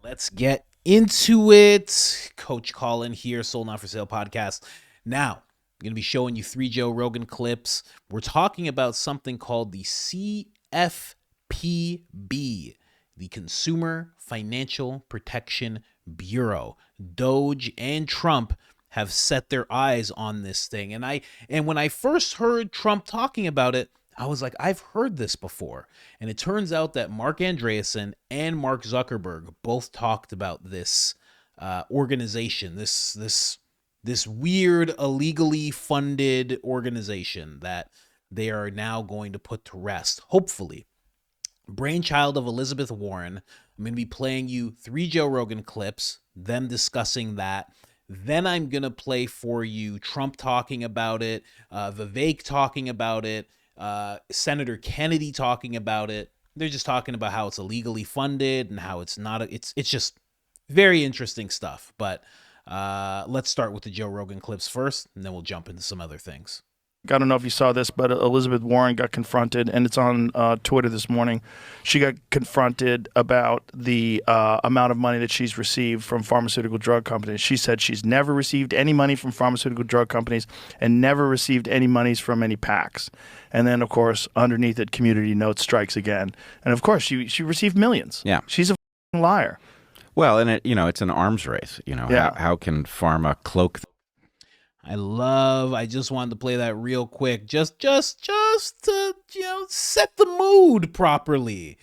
Let's get into it. Coach Colin here, Soul Not For Sale podcast. Now, I'm going to be showing you 3 Joe Rogan clips. We're talking about something called the CFPB, the Consumer Financial Protection Bureau. DOGE and Trump have set their eyes on this thing. And when I first heard Trump talking about it, I was like, I've heard this before. And it turns out that Mark Andreessen and Mark Zuckerberg both talked about this organization, this weird, illegally funded organization that they are now going to put to rest, hopefully. Brainchild of Elizabeth Warren. I'm going to be playing you 3 Joe Rogan clips, them discussing that. Then I'm going to play for you Trump talking about it, Vivek talking about it, Senator Kennedy talking about it. They're just talking about how it's illegally funded and how it's not. It's just very interesting stuff. But let's start with the Joe Rogan clips first, and then we'll jump into some other things. I don't know if you saw this, but Elizabeth Warren got confronted, and it's on Twitter this morning. She got confronted about the amount of money that she's received from pharmaceutical drug companies. She said she's never received any money from pharmaceutical drug companies and never received any monies from any PACs. And then, of course, underneath it, Community Notes strikes again. And, of course, she received millions. Yeah. She's a liar. Well, and it's an arms race. Yeah. How can pharma cloak? I just wanted to play that real quick, just to, set the mood properly.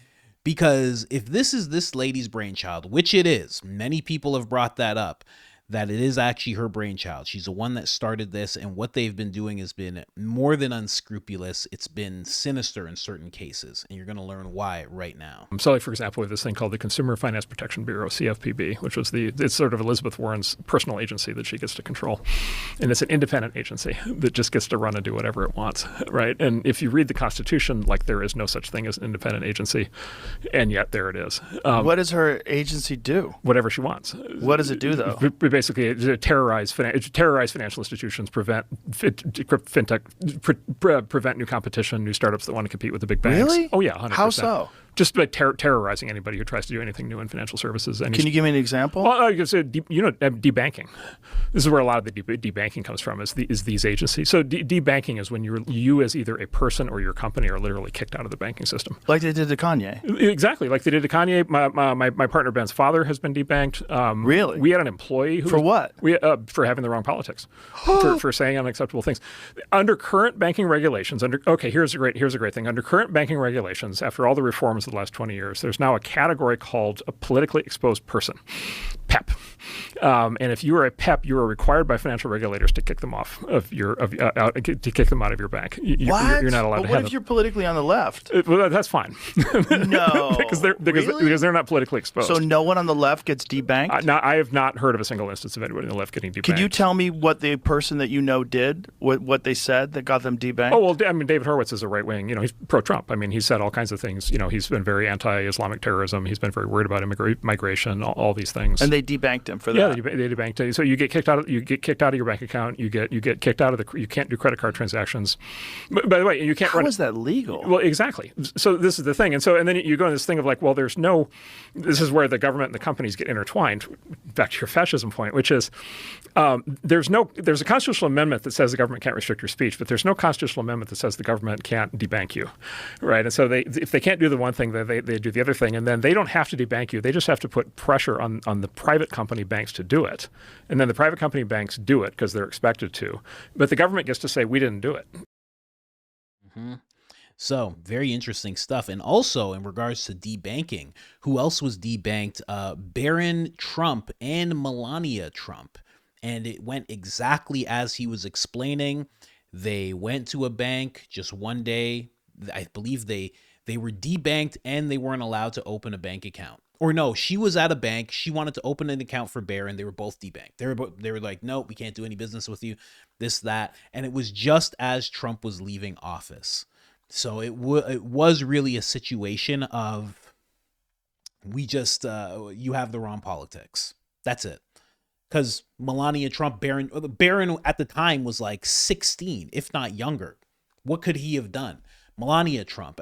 Because if this is this lady's brainchild, which it is, many people have brought that up, that it is actually her brainchild. She's the one that started this, and what they've been doing has been more than unscrupulous. It's been sinister in certain cases, and you're going to learn why right now. So, like, for example, we have this thing called the Consumer Finance Protection Bureau, CFPB, which was it's sort of Elizabeth Warren's personal agency that she gets to control. And it's an independent agency that just gets to run and do whatever it wants, right? And if you read the Constitution, like, there is no such thing as an independent agency, and yet there it is. What does her agency do? Whatever she wants. What does it do, though? Basically, terrorize financial institutions, prevent new competition, new startups that want to compete with the big banks. Really? Oh, yeah, 100%. How so? Just by terrorizing anybody who tries to do anything new in financial services. And Can you give me an example? Well, I guess, debanking. This is where a lot of the debanking comes from, is these agencies. So debanking is when you as either a person or your company are literally kicked out of the banking system. Like they did to Kanye. Exactly, like they did to Kanye. My partner Ben's father has been debanked. Really? We had an employee who what? For having the wrong politics, for saying unacceptable things. Under current banking regulations, here's a great thing. Under current banking regulations, after all the reforms of the last 20 years, there's now a category called a politically exposed person, PEP. And if you are a PEP, you are required by financial regulators to kick them off of to kick them out of your bank. What? You're not allowed to have them. What if you're politically on the left? Well, that's fine. No. because they're not politically exposed. So no one on the left gets debanked? I have not heard of a single instance of anybody on the left getting debanked. Can you tell me what the person that you know did, what they said that got them debanked? Oh, well, David Horowitz is a right wing. He's pro-Trump. He's said all kinds of things. He's been very anti-Islamic terrorism. He's been very worried about migration, all these things. And they debanked him for that. Yeah, they debanked him. So you get kicked out of your bank account. You get kicked out of you can't do credit card transactions. By the way, you can't. How is that legal? Well, exactly. So this is the thing, and then you go into this thing of like, well, this is where the government and the companies get intertwined. Back to your fascism point, which is there's a constitutional amendment that says the government can't restrict your speech, but there's no constitutional amendment that says the government can't debank you, right? And so if they can't do the one thing, they do the other thing, and then they don't have to debank you. They just have to put pressure on the private company banks to do it, and then the private company banks do it because they're expected to, but the government gets to say we didn't do it. Mm-hmm. So very interesting stuff. And also in regards to debanking, who else was debanked? Barron Trump and Melania Trump. And it went exactly as he was explaining. They went to a bank just one day. I believe they were debanked and they weren't allowed to open a bank account. Or no, she was at a bank. She wanted to open an account for Barron. They were both debanked. They were like, no, we can't do any business with you, this, that. And it was just as Trump was leaving office. So it was really a situation of you have the wrong politics. That's it. Because Melania Trump, Barron at the time was like 16, if not younger. What could he have done? Melania Trump,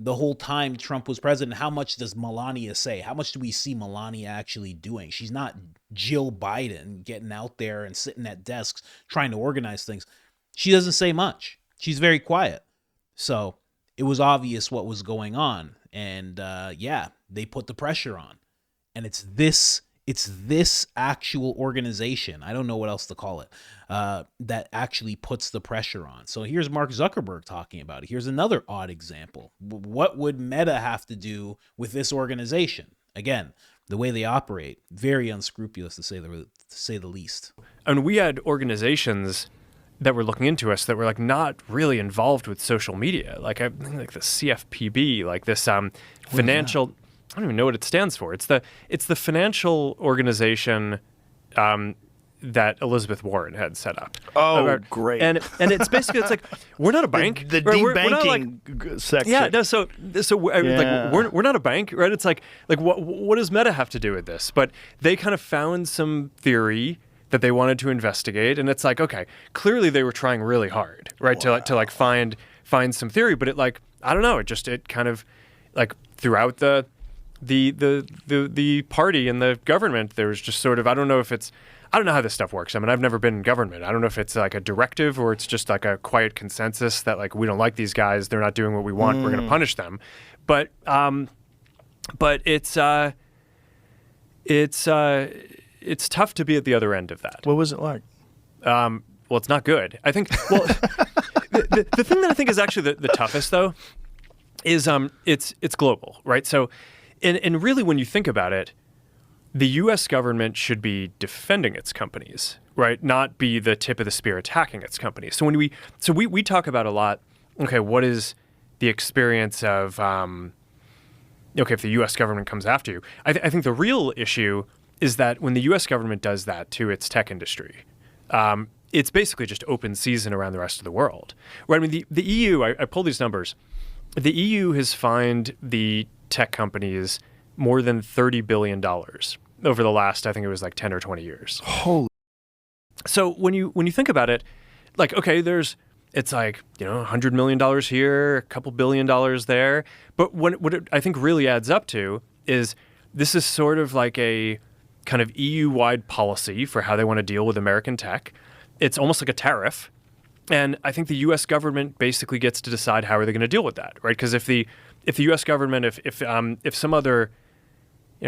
the whole time Trump was president. How much does Melania say? How much do we see Melania actually doing? She's not Jill Biden getting out there and sitting at desks trying to organize things. She doesn't say much. She's very quiet. So it was obvious what was going on. And yeah, they put the pressure on. And it's this actual organization, I don't know what else to call it, that actually puts the pressure on. So here's Mark Zuckerberg talking about it. Here's another odd example. What would Meta have to do with this organization? Again, the way they operate, very unscrupulous to say the least. And we had organizations that were looking into us that were like not really involved with social media. Like I think like the CFPB, like this financial. I don't even know what it stands for. It's the financial organization that Elizabeth Warren had set up. Oh, great! And it's basically it's like we're not a bank. The right? debanking section. Yeah, no. So like we're not a bank, right? It's like what does Meta have to do with this? But they kind of found some theory that they wanted to investigate, and it's like, okay, clearly they were trying really hard, right, to like find some theory, but it I don't know, it kind of like throughout the party and the government, there was just sort of, I don't know how this stuff works. I mean, I've never been in government. I don't know if it's like a directive or it's just like a quiet consensus that like we don't like these guys, they're not doing what we want, we're going to punish them. But it's tough to be at the other end of that. What was it like? Well, it's not good. I think. Well, the thing that I think is actually the toughest though is it's global, right? So, and really, when you think about it, the U.S. government should be defending its companies, right? Not be the tip of the spear attacking its companies. So when we talk about a lot. Okay, what is the experience of if the U.S. government comes after you? I think the real issue is that when the U.S. government does that to its tech industry, it's basically just open season around the rest of the world. Right? I mean, the EU, I pulled these numbers. The EU has fined the tech companies more than $30 billion over the last, I think it was like 10 or 20 years. Holy. So when you think about it, like, okay, it's like, $100 million here, a couple $1 billion there. But what it, I think really adds up to is this is sort of like a kind of EU-wide policy for how they want to deal with American tech. It's almost like a tariff. And I think the U.S. government basically gets to decide how are they going to deal with that, right? Because if the U.S. government, if some other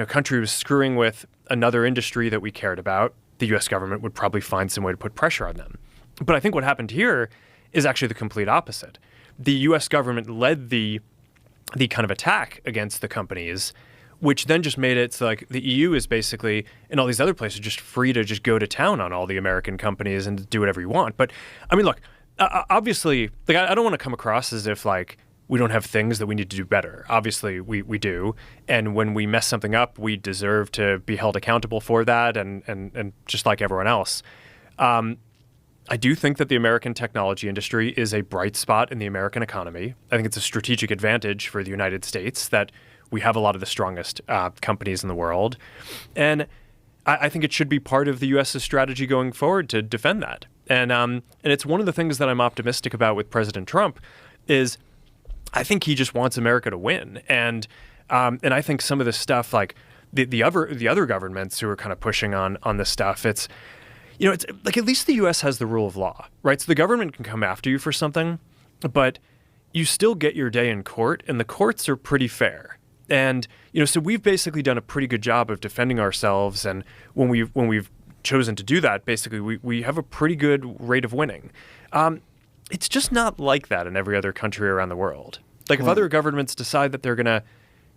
country was screwing with another industry that we cared about, the U.S. government would probably find some way to put pressure on them. But I think what happened here is actually the complete opposite. The U.S. government led the kind of attack against the companies, which then just made it so like the EU is basically, and all these other places, just free to just go to town on all the American companies and do whatever you want. But I mean, look, obviously, like I don't want to come across as if like we don't have things that we need to do better. Obviously, we do. And when we mess something up, we deserve to be held accountable for that and just like everyone else. I do think that the American technology industry is a bright spot in the American economy. I think it's a strategic advantage for the United States that we have a lot of the strongest companies in the world. And I think it should be part of the U.S.'s strategy going forward to defend that. And it's one of the things that I'm optimistic about with President Trump is I think he just wants America to win. And I think some of this stuff, like the other governments who are kind of pushing on this stuff, it's like at least the U.S. has the rule of law, right? So the government can come after you for something, but you still get your day in court, and the courts are pretty fair. And so we've basically done a pretty good job of defending ourselves. And when we've chosen to do that, basically we have a pretty good rate of winning. It's just not like that in every other country around the world. Like if other governments decide that they're going to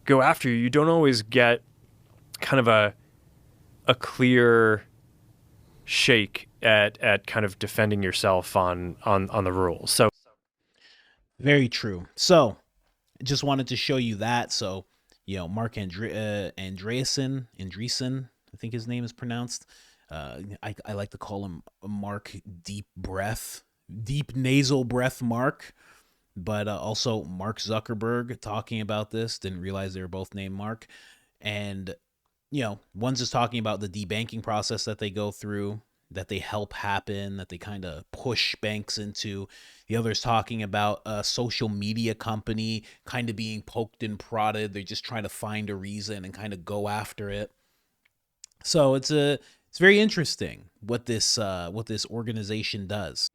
go after you, you don't always get kind of a clear shake at kind of defending yourself on the rules. So very true. So I just wanted to show you that. So, Mark Andreessen, I think his name is pronounced. I like to call him Mark Deep Nasal Breath Mark. But also Mark Zuckerberg talking about this. Didn't realize they were both named Mark. And, one's just talking about the debanking process that they go through. that they help happen, that they kind of push banks into. The other's talking about a social media company kind of being poked and prodded. They're just trying to find a reason and kind of go after it. So it's very interesting what this organization does.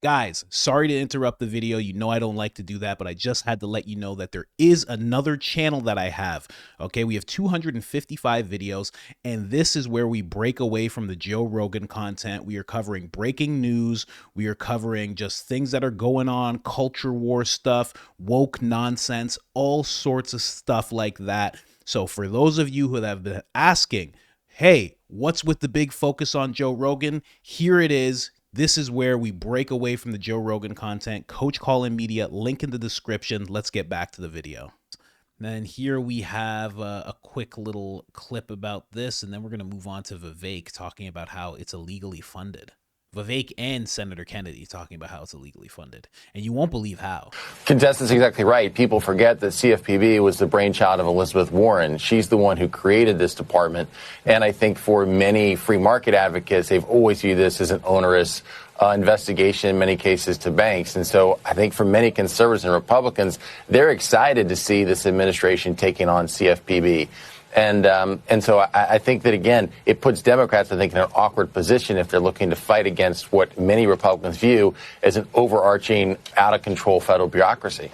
Guys, sorry to interrupt the video. You know I don't like to do that, but I just had to let you know that there is another channel that I have. Okay, we have 255 videos, and this is where we break away from the Joe Rogan content. We are covering breaking news. We are covering just things that are going on, culture war stuff, woke nonsense, all sorts of stuff like that. So for those of you who have been asking, hey, what's with the big focus on Joe Rogan? Here it is. This is where we break away from the Joe Rogan content. Coach Colin Media, link in the description. Let's get back to the video. Then here we have a quick little clip about this, and then we're going to move on to Vivek talking about how it's illegally funded. Vivek and Senator Kennedy talking about how it's illegally funded. And you won't believe how. Contestant's exactly right. People forget that CFPB was the brainchild of Elizabeth Warren. She's the one who created this department. And I think for many free market advocates, they've always viewed this as an onerous investigation in many cases to banks. And so I think for many conservatives and Republicans, they're excited to see this administration taking on CFPB. And so I think that, again, it puts Democrats, I think, in an awkward position if they're looking to fight against what many Republicans view as an overarching, out-of-control federal bureaucracy.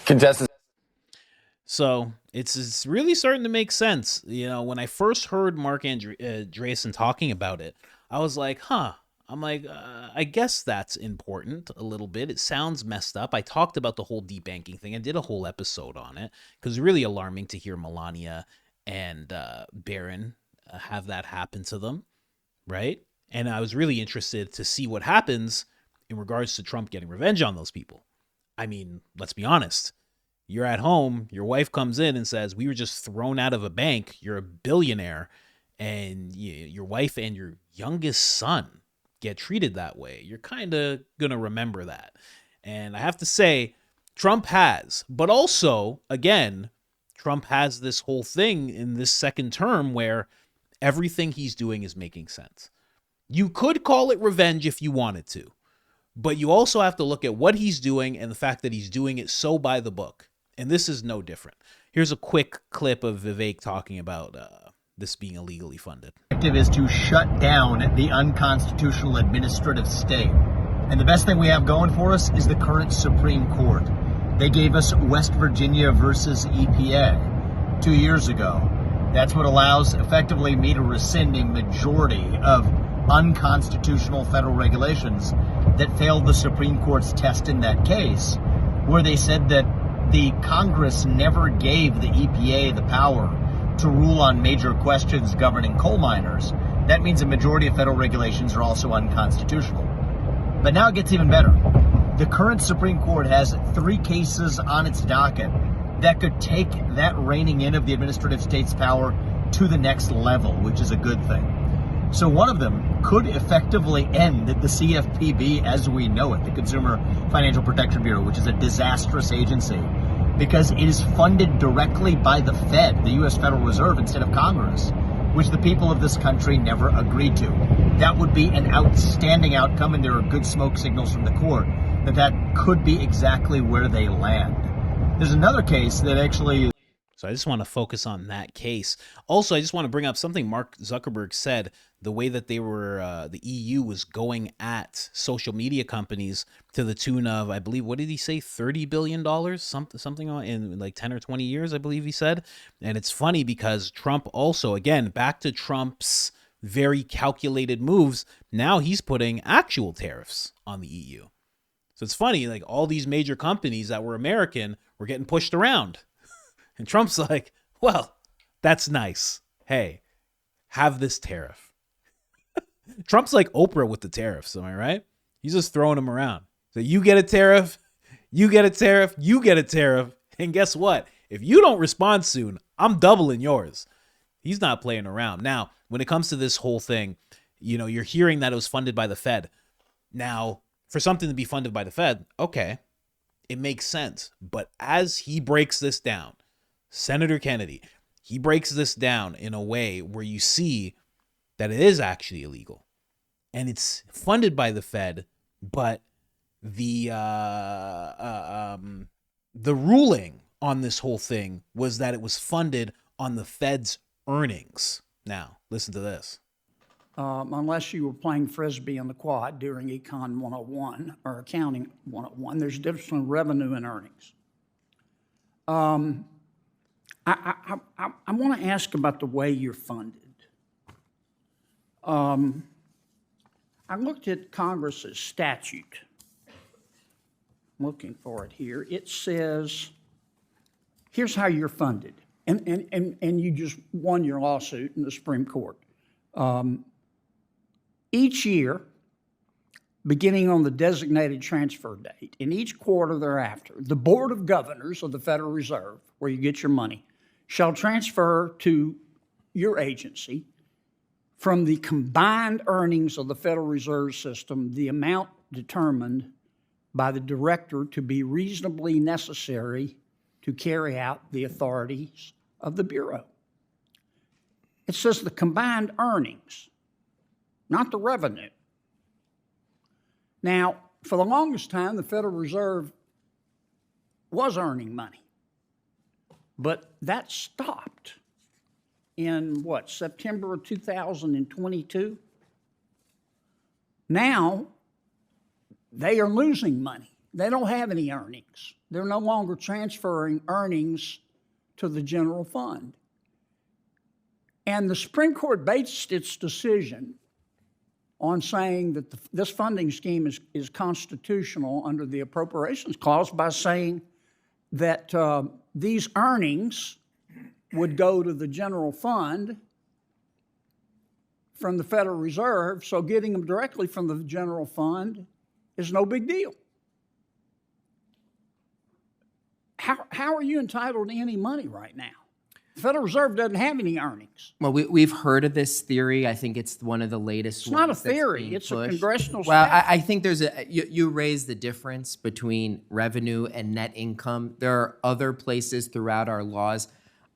Contestants. So it's really starting to make sense. You know, when I first heard Mark Andreessen talking about it, I was like, I'm like, I guess that's important a little bit. It sounds messed up. I talked about the whole debanking thing. I did a whole episode on it because it's really alarming to hear Melania and Barron have that happen to them, right? And I was really interested to see what happens in regards to Trump getting revenge on those people. I mean, let's be honest. You're at home, your wife comes in and says, we were just thrown out of a bank, you're a billionaire, and your wife and your youngest son get treated that way. You're kind of going to remember that. And I have to say, Trump has, but also, again, Trump has this whole thing in this second term where everything he's doing is making sense. You could call it revenge if you wanted to, but you also have to look at what he's doing and the fact that he's doing it so by the book. And this is no different. Here's a quick clip of Vivek talking about this being illegally funded. The objective is to shut down the unconstitutional administrative state. And the best thing we have going for us is the current Supreme Court. They gave us West Virginia versus EPA 2 years ago. That's what allows effectively me to rescind a majority of unconstitutional federal regulations that failed the Supreme Court's test in that case, where they said that the Congress never gave the EPA the power to rule on major questions governing coal miners. That means a majority of federal regulations are also unconstitutional. But now it gets even better. The current Supreme Court has 3 cases on its docket that could take that reining in of the administrative state's power to the next level, which is a good thing. So one of them could effectively end the CFPB as we know it, the Consumer Financial Protection Bureau, which is a disastrous agency, because it is funded directly by the Fed, the U.S. Federal Reserve, instead of Congress, which the people of this country never agreed to. That would be an outstanding outcome, and there are good smoke signals from the court that could be exactly where they land. There's another case that actually... So I just want to focus on that case. Also, I just want to bring up something Mark Zuckerberg said, the way that they were, the EU was going at social media companies to the tune of, I believe, what did he say? $30 billion, something in like 10 or 20 years, I believe he said. And it's funny because Trump also, again, back to Trump's very calculated moves, now he's putting actual tariffs on the EU. So it's funny, like all these major companies that were American were getting pushed around. And Trump's like, well, that's nice. Hey, have this tariff. Trump's like Oprah with the tariffs, am I right? He's just throwing them around. So you get a tariff, you get a tariff, you get a tariff. And guess what? If you don't respond soon, I'm doubling yours. He's not playing around. Now, when it comes to this whole thing, you know, you're hearing that it was funded by the Fed. Now, for something to be funded by the Fed, okay, it makes sense. But as he breaks this down, Senator Kennedy, he breaks this down in a way where you see that it is actually illegal. and it's funded by the Fed, but the ruling on this whole thing was that it was funded on the Fed's earnings. Now, listen to this. Unless you were playing Frisbee on the quad during Econ 101 or Accounting 101, there's a difference between revenue and earnings. I want to ask about the way you're funded. I looked at Congress's statute. I'm looking for it here. It says, here's how you're funded. And you just won your lawsuit in the Supreme Court. Each year, beginning on the designated transfer date, in each quarter thereafter, the Board of Governors of the Federal Reserve, where you get your money, shall transfer to your agency from the combined earnings of the Federal Reserve System the amount determined by the director to be reasonably necessary to carry out the authorities of the Bureau. It says the combined earnings, not the revenue. Now, for the longest time, the Federal Reserve was earning money, but that stopped in September of 2022? Now, they are losing money. They don't have any earnings. They're no longer transferring earnings to the general fund. And the Supreme Court based its decision on saying that this funding scheme is constitutional under the Appropriations Clause by saying that these earnings would go to the general fund from the Federal Reserve, so getting them directly from the general fund is no big deal. How are you entitled to any money right now? The Federal Reserve doesn't have any earnings. Well, we've heard of this theory. I think it's one of the latest ones. It's not a theory. It's a congressional Well, statute. I think there's you raised the difference between revenue and net income. There are other places throughout our laws.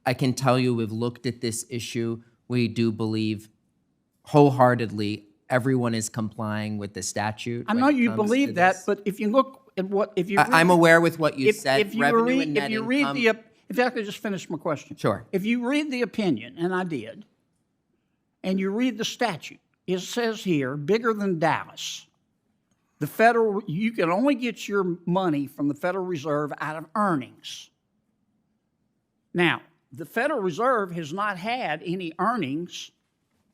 I can tell you we've looked at this issue. We do believe wholeheartedly everyone is complying with the statute. I know you believe that, but if you look at I'm aware with what you said, if you revenue and net income. If I could just finish my question. Sure. If you read the opinion, and I did, and you read the statute, it says here, bigger than Dallas, you can only get your money from the Federal Reserve out of earnings. Now, the Federal Reserve has not had any earnings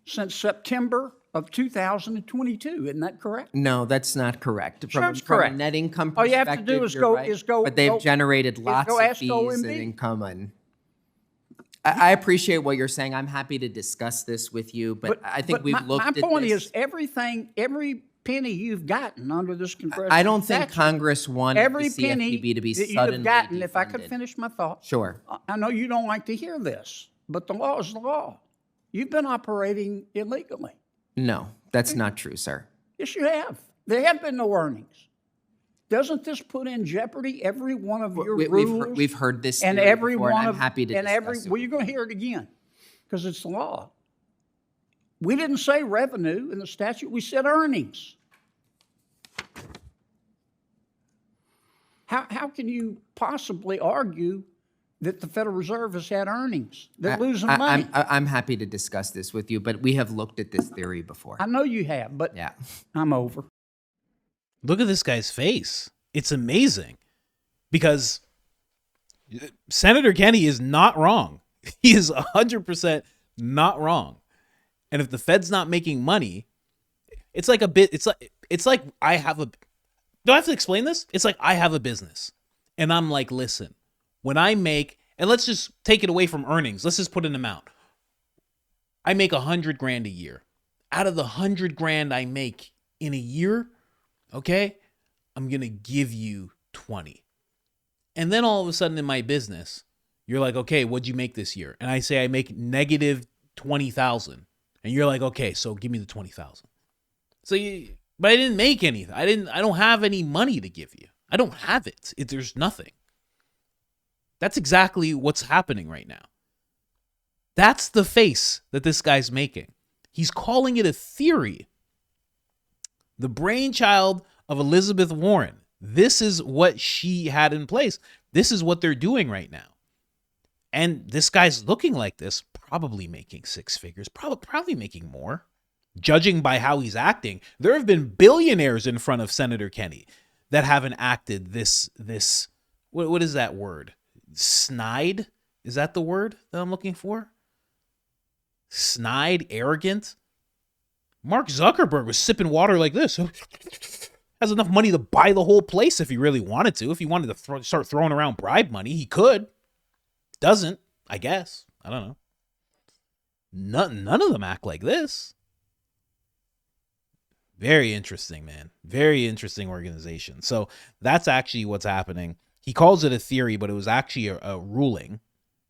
since September of 2022. Isn't that correct? No, that's not correct. Sure, it's from correct. a net income All perspective, you have to do is you're go- right. is go- But they've go- generated lots go of ask fees OMB. and income. And I appreciate what you're saying. I'm happy to discuss this with you, but I think we've looked at this. My point is every penny you've gotten under this congressional I don't think statute, Congress wanted every the penny CFPB to be that you suddenly have gotten, if I could defunded. finish my thought. Sure. I know you don't like to hear this, but the law is the law. You've been operating illegally. No, that's not true, sir. Yes, you have. There have been no earnings. Doesn't this put in jeopardy every one of your rules? We've heard this and theory every before, one and of I'm happy to and discuss it. well, you're going to hear it again because it's the law. We didn't say revenue in the statute. We said earnings. How can you possibly argue that the Federal Reserve has had earnings? They're losing money. I'm happy to discuss this with you, but we have looked at this theory before. I know you have, but Yeah. I'm over. Look at this guy's face. It's amazing because Senator Kenney is not wrong. He is 100% not wrong. And if the Fed's not making money, it's like I have a, do I have to explain this? It's like I have a business and I'm like, listen, when I make, and let's just take it away from earnings. Let's just put an amount. I make $100,000 a year. Out of the $100,000 I make in a year, okay, I'm going to give you 20. And then all of a sudden in my business, you're like, okay, what'd you make this year? And I say I make negative 20,000. And you're like, okay, so give me the 20,000. But I didn't make anything. I don't have any money to give you. I don't have it. There's nothing. That's exactly what's happening right now. That's the face that this guy's making. He's calling it a theory. The brainchild of Elizabeth Warren. This is what she had in place. This is what they're doing right now. And this guy's looking like this, probably making six figures, probably making more. Judging by how he's acting, there have been billionaires in front of Senator Kenney that haven't acted this what is that word? Snide? Is that the word that I'm looking for? Snide, arrogant. Mark Zuckerberg was sipping water like this. Has enough money to buy the whole place if he really wanted to. If he wanted to start throwing around bribe money, he could. Doesn't, I guess. I don't know. None of them act like this. Very interesting, man. Very interesting organization. So that's actually what's happening. He calls it a theory, but it was actually a ruling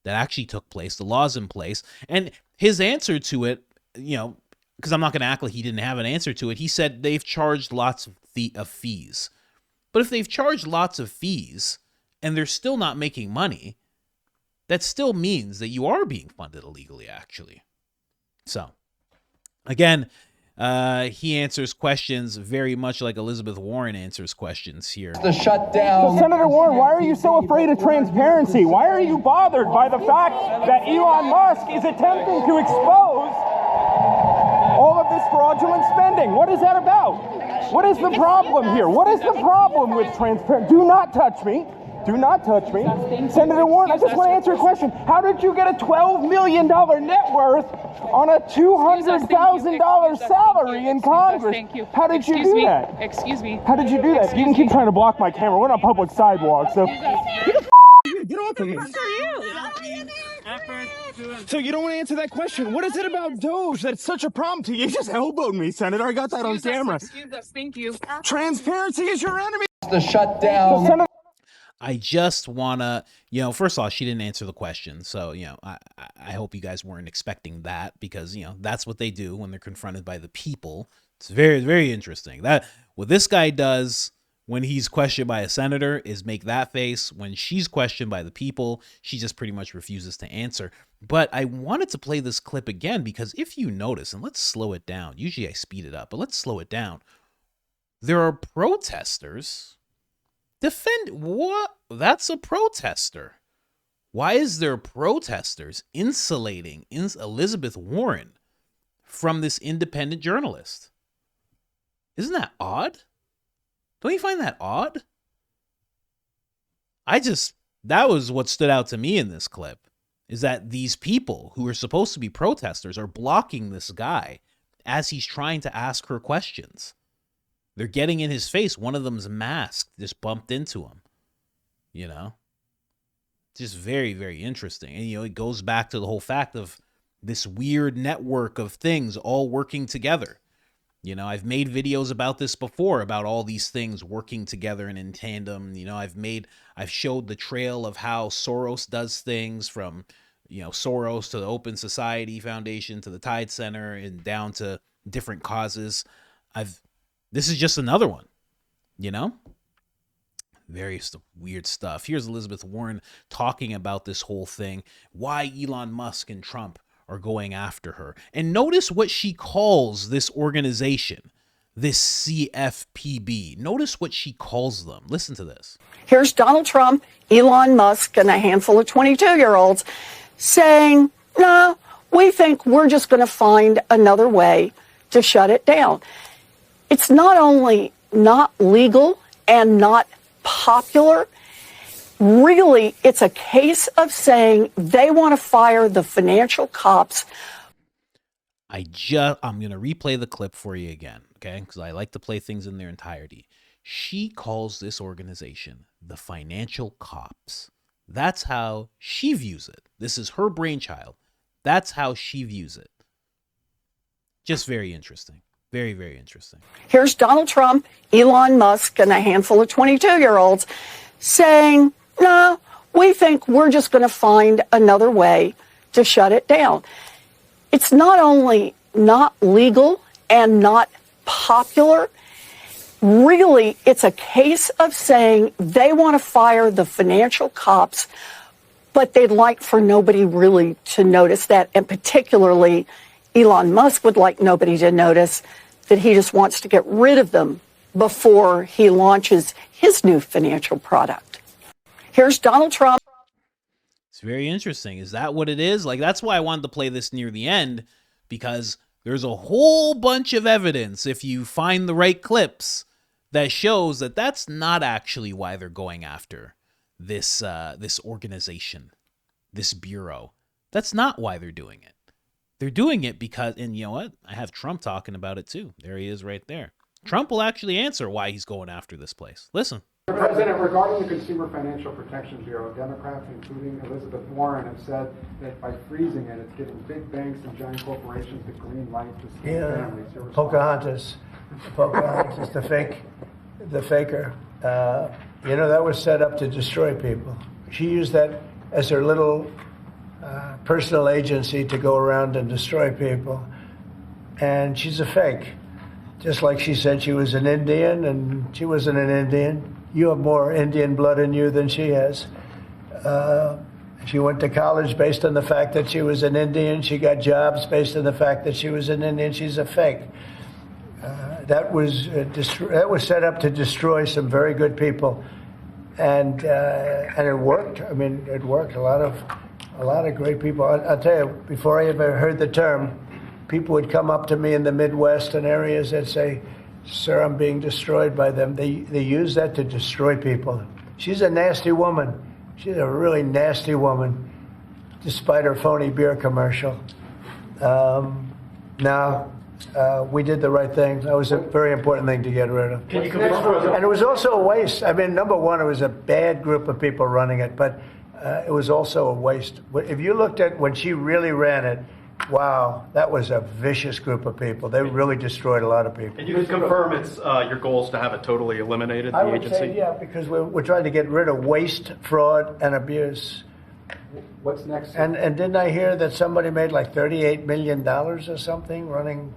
that actually took place. The law's in place. And his answer to it, you know, because I'm not going to act like he didn't have an answer to it. He said they've charged lots of fees. But if they've charged lots of fees and they're still not making money, that still means that you are being funded illegally, actually. So, again, he answers questions very much like Elizabeth Warren answers questions here. The shutdown. So, Senator Warren, why are you so afraid of transparency? Why are you bothered by the fact that Elon Musk is attempting to expose all of this fraudulent spending? What is that about? What is the problem here? What is the problem with transparency? Do not touch me. Do not touch me. Senator Warren, I just want to answer a question. How did you get a $12 million net worth on a $200,000 salary in Congress? How did you do that? Excuse me. How did you do that? You can keep trying to block my camera. We're on a public sidewalk, so get off of me. So you don't want to answer that question. What is it about DOGE that's such a problem to you? You just elbowed me, Senator. I got that on camera. Excuse us. Thank you. Transparency is your enemy. The shutdown. So, I just want to, you know, first of all, she didn't answer the question. So, you know, I hope you guys weren't expecting that because, you know, that's what they do when they're confronted by the people. It's very, very interesting. That what this guy does when he's questioned by a senator is make that face. When she's questioned by the people, she just pretty much refuses to answer. But I wanted to play this clip again because if you notice, and let's slow it down. Usually I speed it up, but let's slow it down. There are protesters. Defend what? That's a protester. Why is there protesters insulating Elizabeth Warren from this independent journalist? Isn't that odd? Don't you find that odd? That was what stood out to me in this clip, is that these people who are supposed to be protesters are blocking this guy as he's trying to ask her questions. They're getting in his face. One of them's masked, just bumped into him. You know? Just very, very interesting. And, you know, it goes back to the whole fact of this weird network of things all working together. You know, I've made videos about this before, about all these things working together and in tandem. You know, I've showed the trail of how Soros does things from, you know, Soros to the Open Society Foundation to the Tide Center and down to different causes. This is just another one, you know? Very weird stuff. Here's Elizabeth Warren talking about this whole thing, why Elon Musk and Trump are going after her. And notice what she calls this organization, this CFPB. Notice what she calls them. Listen to this. Here's Donald Trump, Elon Musk, and a handful of 22-year-olds saying, no, we think we're just going to find another way to shut it down. It's not only not legal and not popular, really, it's a case of saying they want to fire the financial cops. I'm going to replay the clip for you again, okay? Because I like to play things in their entirety. She calls this organization the financial cops. That's how she views it. This is her brainchild. That's how she views it. Just very interesting. Very, very interesting. Here's Donald Trump, Elon Musk, and a handful of 22-year-olds saying, no, we think we're just going to find another way to shut it down. It's not only not legal and not popular, really, it's a case of saying they want to fire the financial cops, but they'd like for nobody really to notice that, and particularly Elon Musk would like nobody to notice that he just wants to get rid of them before he launches his new financial product. Here's Donald Trump. It's very interesting. Is that what it is? Like, that's why I wanted to play this near the end, because there's a whole bunch of evidence, if you find the right clips, that shows that that's not actually why they're going after this this organization, this bureau. That's not why they're doing it. They're doing it because, and you know what? I have Trump talking about it too. There he is right there. Trump will actually answer why he's going after this place. Listen. Mr. President, regarding the Consumer Financial Protection Bureau, Democrats, including Elizabeth Warren, have said that by freezing it, it's giving big banks and giant corporations the green light to scam families. Pocahontas, the faker. That was set up to destroy people. She used that as her little personal agency to go around and destroy people. And she's a fake. Just like she said she was an Indian, and she wasn't an Indian. You have more Indian blood in you than she has. She went to college based on the fact that she was an Indian. She got jobs based on the fact that she was an Indian. She's a fake. That was set up to destroy some very good people, and it worked. I mean, it worked. A lot of great people. I'll tell you, before I ever heard the term, people would come up to me in the Midwest and areas that say, "Sir, I'm being destroyed by them." They use that to destroy people. She's a nasty woman. She's a really nasty woman, despite her phony beer commercial. We did the right thing. That was a very important thing to get rid of. And it was also a waste. I mean, number one, it was a bad group of people running it, but it was also a waste. If you looked at when she really ran it, wow, that was a vicious group of people. They really destroyed a lot of people. And you can confirm it's your goal is to have it totally eliminated, the agency? I would say, yeah, because we're trying to get rid of waste, fraud, and abuse. What's next? And didn't I hear that somebody made like $38 million or something running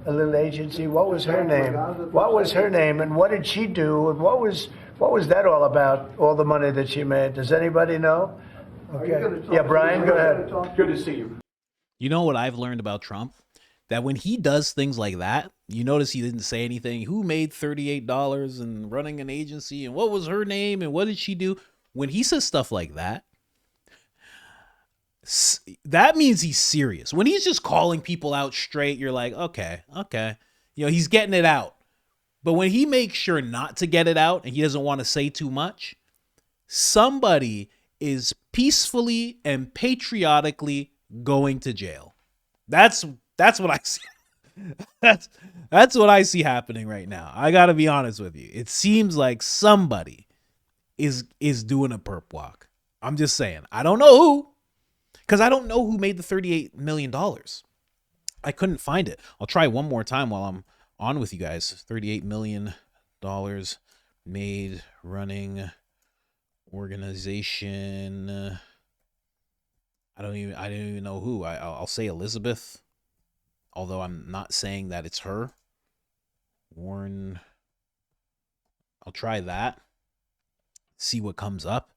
a little agency? What was her name? What was her name? And what did she do? And what was that all about? All the money that she made? Does anybody know? Okay. Yeah, Brian, go ahead. Good to see you. You know what I've learned about Trump? That when he does things like that, you notice he didn't say anything. Who made $38 and running an agency, and what was her name, and what did she do? When he says stuff like that, that means he's serious. When he's just calling people out straight, you're like, okay. He's getting it out. But when he makes sure not to get it out and he doesn't want to say too much, somebody is peacefully and patriotically going to jail. That's what I see. That's what I see happening right now. I got to be honest with you. It seems like somebody is doing a perp walk. I'm just saying. I don't know who. Because I don't know who made the $38 million. I couldn't find it. I'll try one more time while I'm on with you guys. $38 million made running organization. I don't even know who. I'll say Elizabeth, although I'm not saying that it's her. Warren. I'll try that. See what comes up.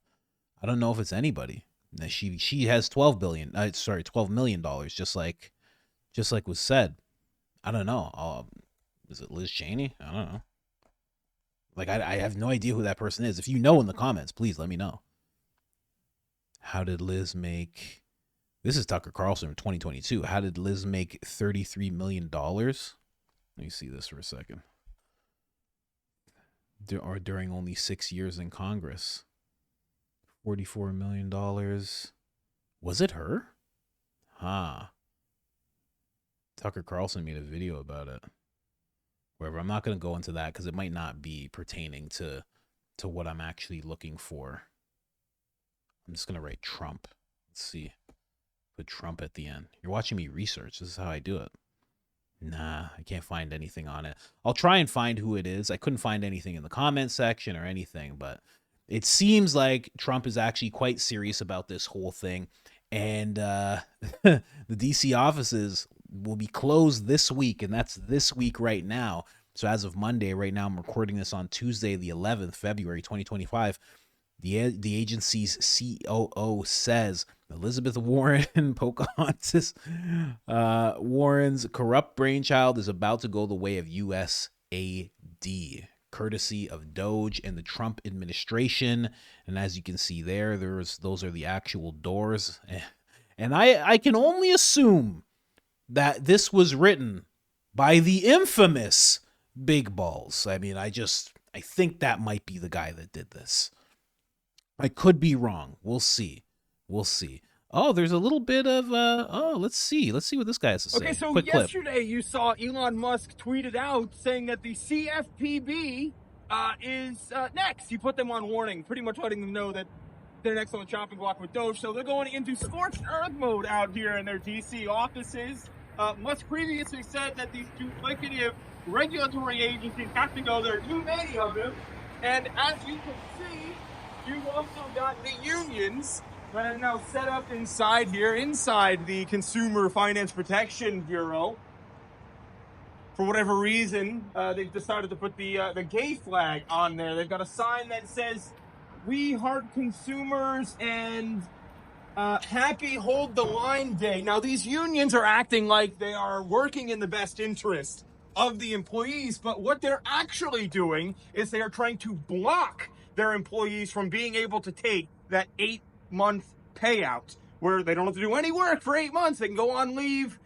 I don't know if it's anybody. She has $12 million, just like was said. I don't know. Is it Liz Cheney? I don't know. Like I have no idea who that person is. If you know in the comments, please let me know. How did Liz make? This is Tucker Carlson from 2022. How did Liz make $33 million? Let me see this for a second. During only 6 years in Congress. $44 million. Was it her? Tucker Carlson made a video about it. However, I'm not going to go into that because it might not be pertaining to what I'm actually looking for. I'm just going to write Trump. Let's see. Put Trump at the end. You're watching me research. This is how I do it. Nah, I can't find anything on it. I'll try and find who it is. I couldn't find anything in the comment section or anything, but it seems like Trump is actually quite serious about this whole thing. And the DC offices will be closed this week, and that's this week right now. So as of Monday, right now, I'm recording this on Tuesday, the 11th, February 2025. The agency's COO says Elizabeth Warren, Pocahontas Warren's corrupt brainchild is about to go the way of USAID, courtesy of DOGE and the Trump administration. And as you can see there, those are the actual doors. And I can only assume that this was written by the infamous Big Balls. I mean, I think that might be the guy that did this. I could be wrong. We'll see. Oh, there's a little bit of let's see what this guy has to say. Okay, so Quick yesterday clip. you saw Elon Musk tweeted out saying that the CFPB is next. He put them on warning, pretty much letting them know that they're next on the chopping block with DOGE. So they're going into scorched earth mode out here in their DC offices. Musk previously said that these duplicative regulatory agencies have to go. There are too many of them. And as you can see, you've also got the unions that are now set up inside here, inside the Consumer Finance Protection Bureau. For whatever reason, they've decided to put the gay flag on there. They've got a sign that says, "We heart consumers," and "Happy Hold the Line Day." Now, these unions are acting like they are working in the best interest of the employees, but what they're actually doing is they are trying to block their employees from being able to take that 8-month payout where they don't have to do any work for 8 months. They can go on leave,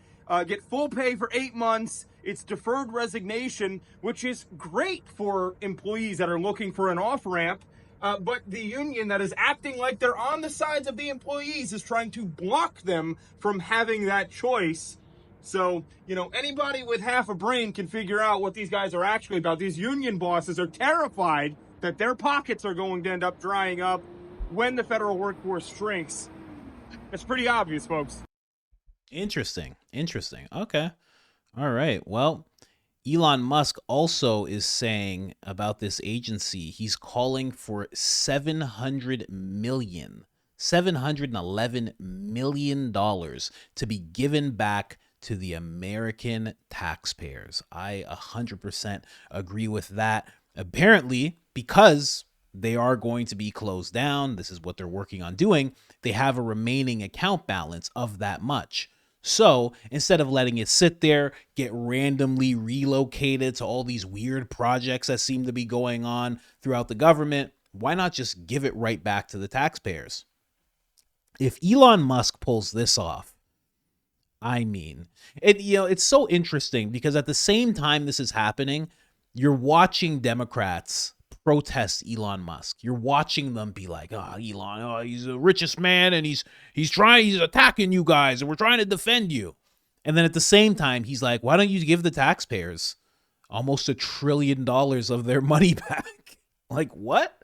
get full pay for 8 months. It's deferred resignation, which is great for employees that are looking for an off-ramp. But the union that is acting like they're on the sides of the employees is trying to block them from having that choice. So, anybody with half a brain can figure out what these guys are actually about. These union bosses are terrified that their pockets are going to end up drying up when the federal workforce shrinks. It's pretty obvious, folks. Interesting. Okay. All right. Well, Elon Musk also is saying about this agency, he's calling for $711 million to be given back to the American taxpayers. I 100% agree with that. Apparently, because they are going to be closed down, this is what they're working on doing, they have a remaining account balance of that much. So instead of letting it sit there, get randomly relocated to all these weird projects that seem to be going on throughout the government, why not just give it right back to the taxpayers? If Elon Musk pulls this off, I mean, it's so interesting because at the same time this is happening, you're watching Democrats protest Elon Musk. You're watching them be like, Elon, he's the richest man and he's attacking you guys and we're trying to defend you. And then at the same time, he's like, why don't you give the taxpayers almost $1 trillion of their money back? Like, what?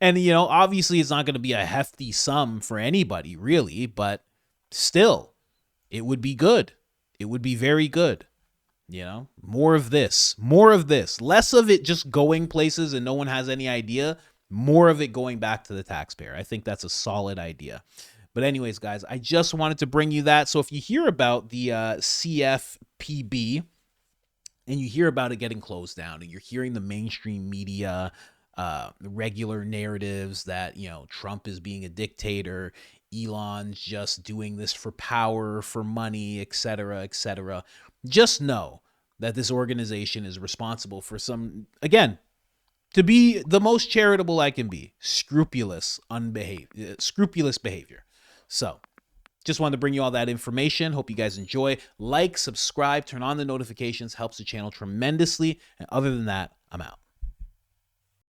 And, obviously it's not going to be a hefty sum for anybody really, but still, it would be good. It would be very good. More of this, less of it just going places and no one has any idea, more of it going back to the taxpayer. I think that's a solid idea. But anyways, guys, I just wanted to bring you that. So if you hear about the CFPB and you hear about it getting closed down and you're hearing the mainstream media, regular narratives that, Trump is being a dictator, Elon's just doing this for power, for money, etc., just know that this organization is responsible for some, again, to be the most charitable I can be, scrupulous behavior. So just wanted to bring you all that information. Hope you guys enjoy. Like, subscribe, turn on the notifications, helps the channel tremendously. And other than that, I'm out.